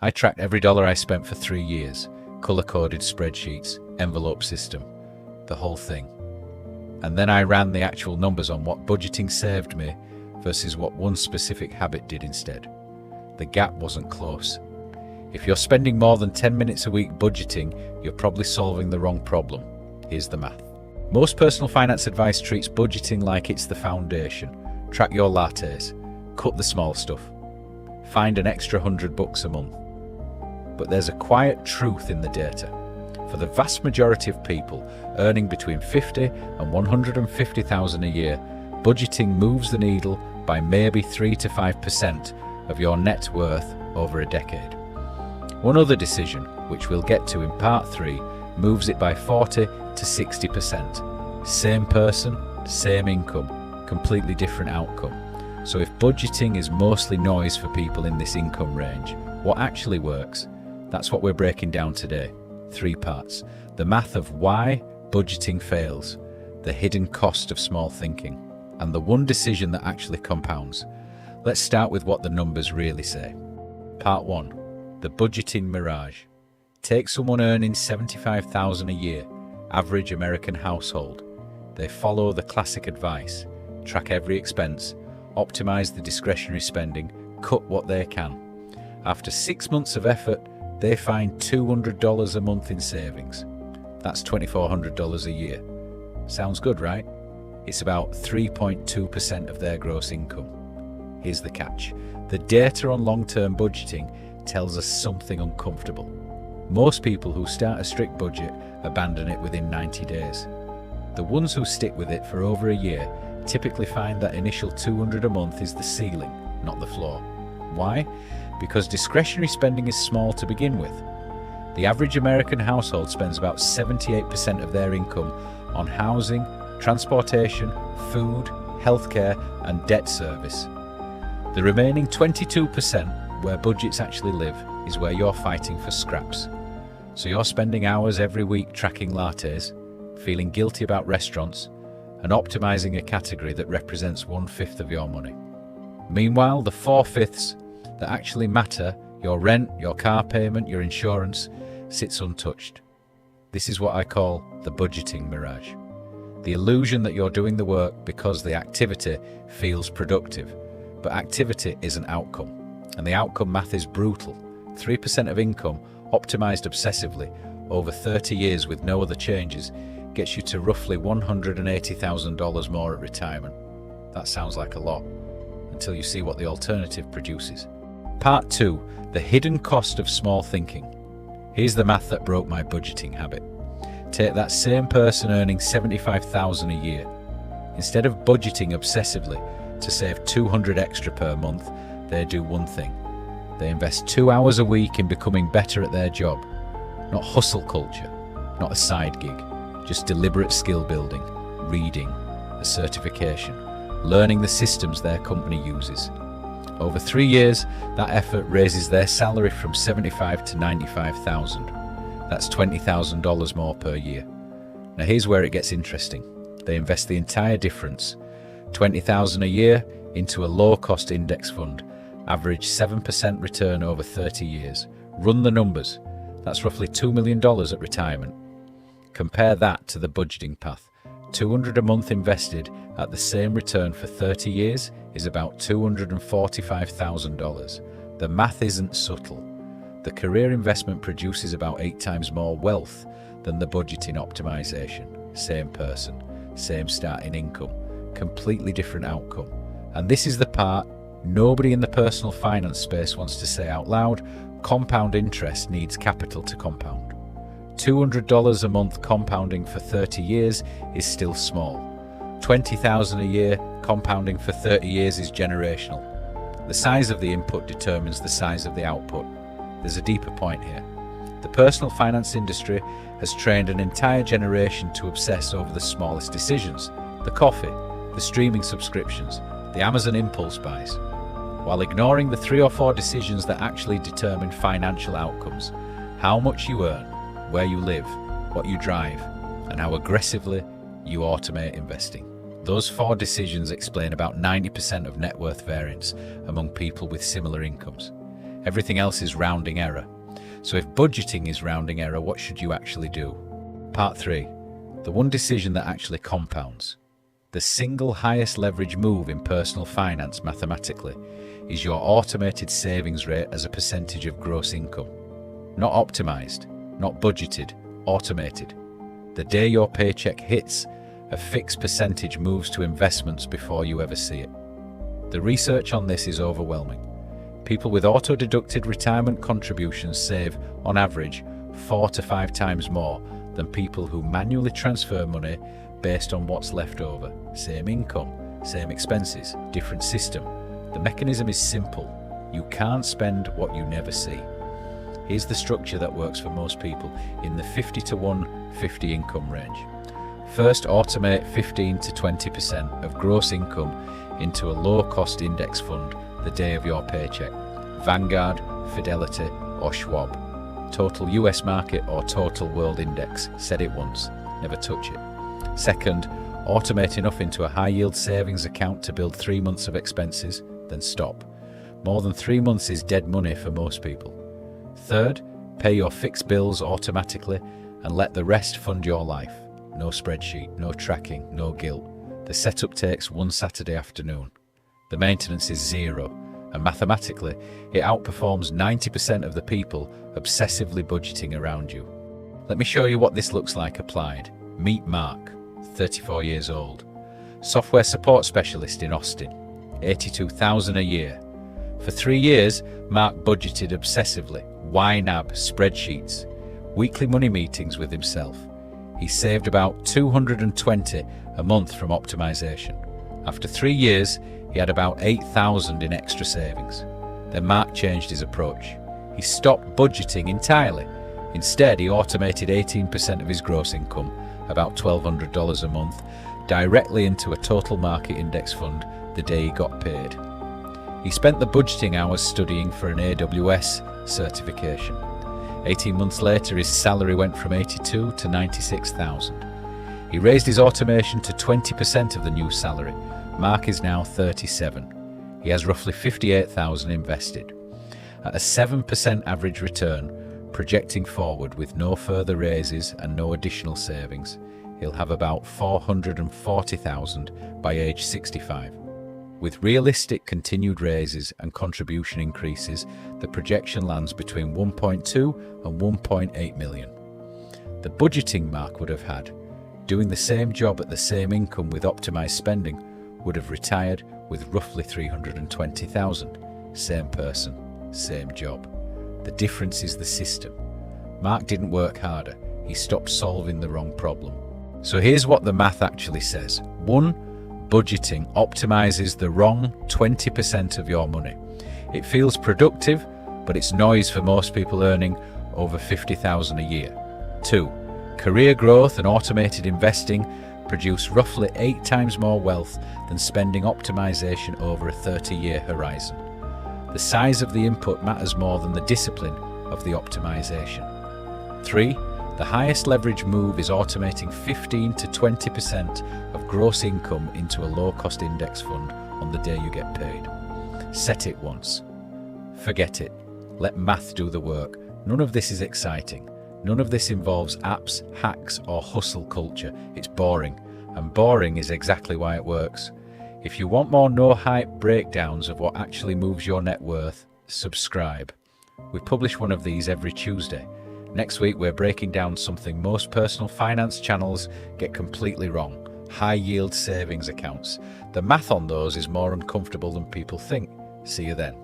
I tracked every dollar I spent for 3 years, color-coded spreadsheets, envelope system, the whole thing. And then I ran the actual numbers on what budgeting saved me versus what one specific habit did instead. The gap wasn't close. If you're spending more than 10 minutes a week budgeting, you're probably solving the wrong problem. Here's the math. Most personal finance advice treats budgeting like it's the foundation. Track your lattes, cut the small stuff, find an extra $100 a month. But there's a quiet truth in the data. For the vast majority of people earning between $50,000 and $150,000 a year, budgeting moves the needle by maybe 3 to 5% of your net worth over a decade. One other decision, which we'll get to in part 3, moves it by 40 to 60%. Same person, same income, completely different outcome. So if budgeting is mostly noise for people in this income range, what actually works? That's what we're breaking down today. 3 parts. The math of why budgeting fails, the hidden cost of small thinking, and the one decision that actually compounds. Let's start with what the numbers really say. Part 1. The budgeting mirage. Take someone earning $75,000 a year, average American household. They follow the classic advice. Track every expense, optimize the discretionary spending, cut what they can. After 6 months of effort, they find $200 a month in savings. That's $2,400 a year. Sounds good, right? It's about 3.2% of their gross income. Here's the catch. The data on long-term budgeting tells us something uncomfortable. Most people who start a strict budget abandon it within 90 days. The ones who stick with it for over a year typically find that initial $200 a month is the ceiling, not the floor. Why? Because discretionary spending is small to begin with. The average American household spends about 78% of their income on housing, transportation, food, healthcare, and debt service. The remaining 22%, where budgets actually live, is where you're fighting for scraps. So you're spending hours every week tracking lattes, feeling guilty about restaurants, and optimizing a category that represents 1/5 of your money. Meanwhile, the 4/5 that actually matter, your rent, your car payment, your insurance, sits untouched. This is what I call the budgeting mirage. The illusion that you're doing the work because the activity feels productive, but activity is an outcome, and the outcome math is brutal. 3% of income, optimized obsessively, over 30 years with no other changes, gets you to roughly $180,000 more at retirement. That sounds like a lot, until you see what the alternative produces. Part 2. The hidden cost of small thinking. Here's the math that broke my budgeting habit. Take that same person earning $75,000 a year. Instead of budgeting obsessively to save $200 extra per month, they do one thing. They invest 2 hours a week in becoming better at their job. Not hustle culture, not a side gig, just deliberate skill building, reading, a certification, learning the systems their company uses. Over 3 years, that effort raises their salary from $75,000 to $95,000. That's $20,000 more per year. Now here's where it gets interesting. They invest the entire difference, $20,000 a year, into a low-cost index fund, average 7% return over 30 years. Run the numbers. That's roughly $2 million at retirement. Compare that to the budgeting path. $200 a month invested at the same return for 30 years is about $245,000. The math isn't subtle. The career investment produces about 8 times more wealth than the budgeting optimization. Same person, same starting income, completely different outcome. And this is the part nobody in the personal finance space wants to say out loud. Compound interest needs capital to compound. $200 a month compounding for 30 years is still small. $20,000 a year compounding for 30 years is generational. The size of the input determines the size of the output. There's a deeper point here. The personal finance industry has trained an entire generation to obsess over the smallest decisions: the coffee, the streaming subscriptions, the Amazon impulse buys, while ignoring the 3 or 4 decisions that actually determine financial outcomes: how much you earn, where you live, what you drive, and how aggressively you automate investing. Those 4 decisions explain about 90% of net worth variance among people with similar incomes. Everything else is rounding error. So if budgeting is rounding error, what should you actually do? Part 3. The one decision that actually compounds. The single highest leverage move in personal finance mathematically is your automated savings rate as a percentage of gross income. Not optimized, not budgeted, automated. The day your paycheck hits, a fixed percentage moves to investments before you ever see it. The research on this is overwhelming. People with auto-deducted retirement contributions save, on average, 4 to 5 times more than people who manually transfer money based on what's left over. Same income, same expenses, different system. The mechanism is simple. You can't spend what you never see. Here's the structure that works for most people in the 50 to 150 income range. First, automate 15 to 20% of gross income into a low-cost index fund the day of your paycheck. Vanguard, Fidelity, or Schwab. Total US market or total world index. Said it once, never touch it. Second, automate enough into a high-yield savings account to build 3 months of expenses, then stop. More than 3 months is dead money for most people. Third, pay your fixed bills automatically and let the rest fund your life. No spreadsheet, no tracking, no guilt. The setup takes one Saturday afternoon. The maintenance is zero, and mathematically, it outperforms 90% of the people obsessively budgeting around you. Let me show you what this looks like applied. Meet Mark, 34 years old. Software support specialist in Austin, $82,000 a year. For 3 years, Mark budgeted obsessively, YNAB spreadsheets, weekly money meetings with himself. He saved about $220 a month from optimization. After 3 years, he had about $8,000 in extra savings. Then Mark changed his approach. He stopped budgeting entirely. Instead, he automated 18% of his gross income, about $1,200 a month, directly into a total market index fund the day he got paid. He spent the budgeting hours studying for an AWS certification. 18 months later, his salary went from $82,000 to $96,000. He raised his automation to 20% of the new salary. Mark is now 37. He has roughly $58,000 invested. At a 7% average return, projecting forward with no further raises and no additional savings, he'll have about $440,000 by age 65. With realistic continued raises and contribution increases, the projection lands between 1.2 and 1.8 million. The budgeting Mark would have had, doing the same job at the same income with optimized spending, would have retired with roughly $320,000. Same person, same job. The difference is the system. Mark didn't work harder. He stopped solving the wrong problem. So here's what the math actually says. 1. Budgeting optimizes the wrong 20% of your money. It feels productive, but it's noise for most people earning over $50,000 a year. 2. Career growth and automated investing produce roughly 8 times more wealth than spending optimization over a 30-year horizon. The size of the input matters more than the discipline of the optimization. 3. The highest leverage move is automating 15 to 20% of gross income into a low-cost index fund on the day you get paid. Set it once. Forget it. Let math do the work. None of this is exciting. None of this involves apps, hacks, or hustle culture. It's boring. And boring is exactly why it works. If you want more no-hype breakdowns of what actually moves your net worth, subscribe. We publish one of these every Tuesday. Next week, we're breaking down something most personal finance channels get completely wrong: high-yield savings accounts. The math on those is more uncomfortable than people think. See you then.